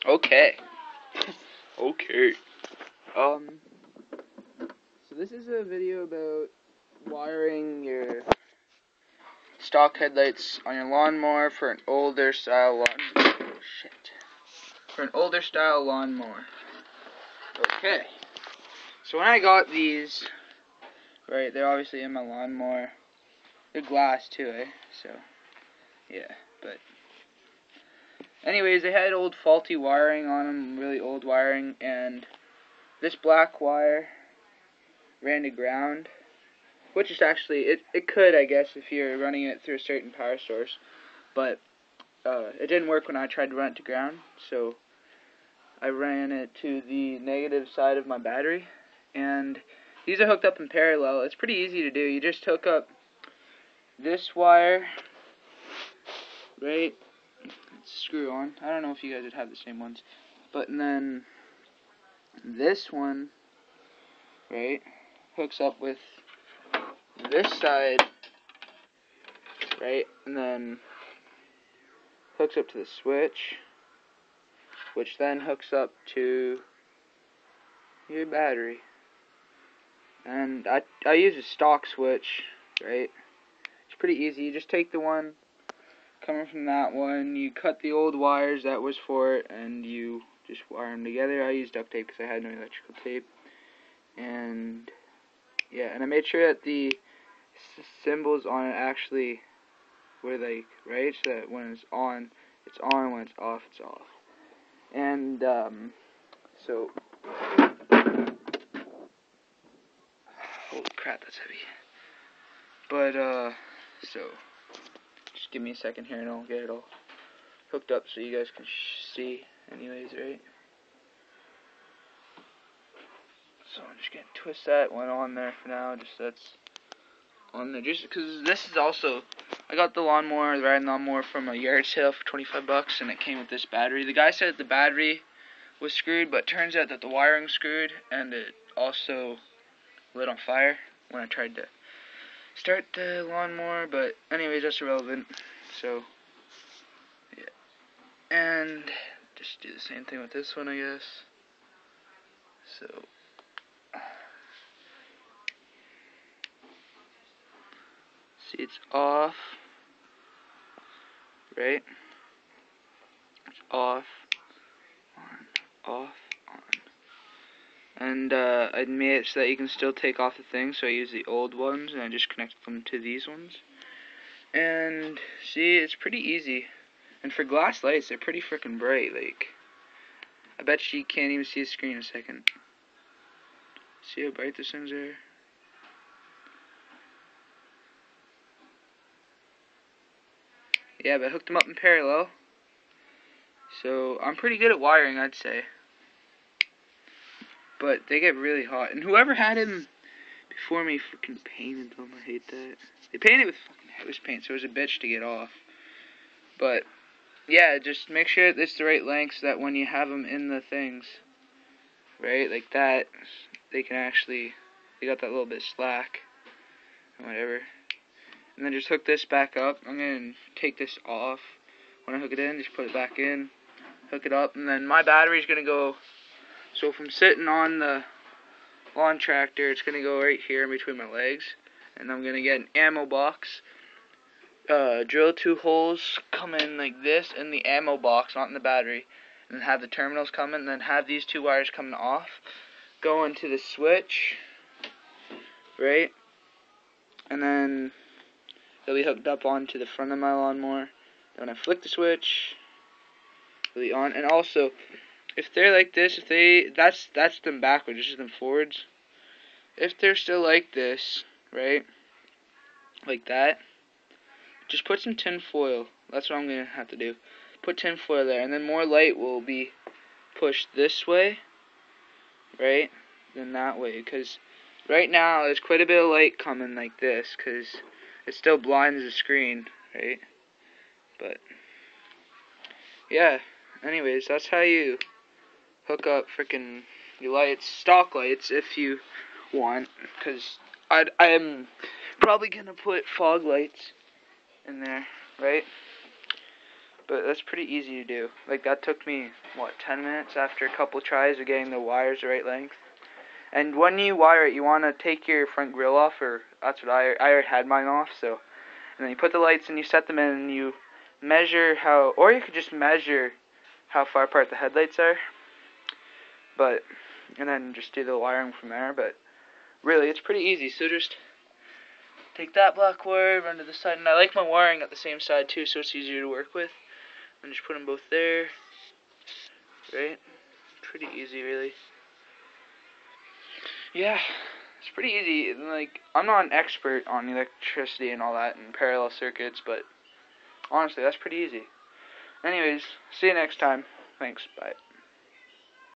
Okay. Okay. So this is a video about wiring your stock headlights on your lawnmower for an older style lawnmower. Okay. So when I got these, right, they're obviously in my lawnmower. They're glass too, eh? So, yeah, but anyways, they had old faulty wiring on them, really old wiring, and this black wire ran to ground, which is actually, it could, I guess, if you're running it through a certain power source, but it didn't work when I tried to run it to ground, so I ran it to the negative side of my battery, and these are hooked up in parallel. It's pretty easy to do. You just hook up this wire, right, screw on. I don't know if you guys would have the same ones, but and then this one, right, hooks up with this side, right, and then hooks up to the switch, which then hooks up to your battery. And I use a stock switch, right? It's pretty easy. You just take the one coming from that one, you cut the old wires that was for it, and you just wire them together. I used duct tape because I had no electrical tape. And yeah, and I made sure that the symbols on it actually were like, right? So that when it's on, when it's off, it's off. And so holy crap, that's heavy. But so just give me a second here and I'll get it all hooked up so you guys can see anyways, right? So I'm just gonna twist that one on there for now, just so that's on there, just because this is also, I got the riding lawnmower from a yard sale for 25 bucks, and it came with this battery. The guy said the battery was screwed, but it turns out that the wiring's screwed, and it also lit on fire when I tried to start the lawnmower, but anyways, that's irrelevant. So yeah, and just do the same thing with this one, I guess. So see, it's off, right? It's off, on, off, on. And I made it so that you can still take off the thing, so I use the old ones and I just connect them to these ones. And see, it's pretty easy. And for glass lights, they're pretty freaking bright. Like, I bet you can't even see the screen in a second. See how bright this things are? Yeah, but I hooked them up in parallel. So I'm pretty good at wiring, I'd say. But they get really hot. And whoever had them before me freaking painted them. I hate that. They painted with fucking house paint, so it was a bitch to get off. But yeah, just make sure it's the right length so that when you have them in the things, right, like that, they can actually, they got that little bit of slack, or whatever. And then just hook this back up. I'm going to take this off. When I hook it in, just put it back in, hook it up, and then my battery's going to go, so if I'm sitting on the lawn tractor, it's going to go right here in between my legs, and I'm going to get an ammo box. Drill 2 holes come in like this in the ammo box, not in the battery, and then have the terminals come in, and then have these 2 wires coming off, go into the switch, right, and then they'll be hooked up onto the front of my lawnmower. Then when I flick the switch, they'll be on. And also, if they're like this, that's them backwards, this is them forwards. If they're still like this, right, like that, just put some tin foil. That's what I'm going to have to do. Put tin foil there, and then more light will be pushed this way, right, than that way. Because right now, there's quite a bit of light coming like this, because it still blinds the screen, right? But, yeah, anyways, that's how you hook up frickin' your lights, stock lights, if you want. Because I'm probably going to put fog lights in there, right? But that's pretty easy to do. Like, that took me, 10 minutes after a couple tries of getting the wires the right length. And when you wire it, you want to take your front grill off, or that's what I already had mine off, so. And then you put the lights and you set them in, and you measure how, or you could just measure how far apart the headlights are. But, and then just do the wiring from there. But really, it's pretty easy. So just take that black wire, run to the side, and I like my wiring at the same side too, so it's easier to work with. And just put them both there, right? Pretty easy, really. Yeah, it's pretty easy. Like, I'm not an expert on electricity and all that and parallel circuits, but honestly, that's pretty easy. Anyways, see you next time. Thanks, bye.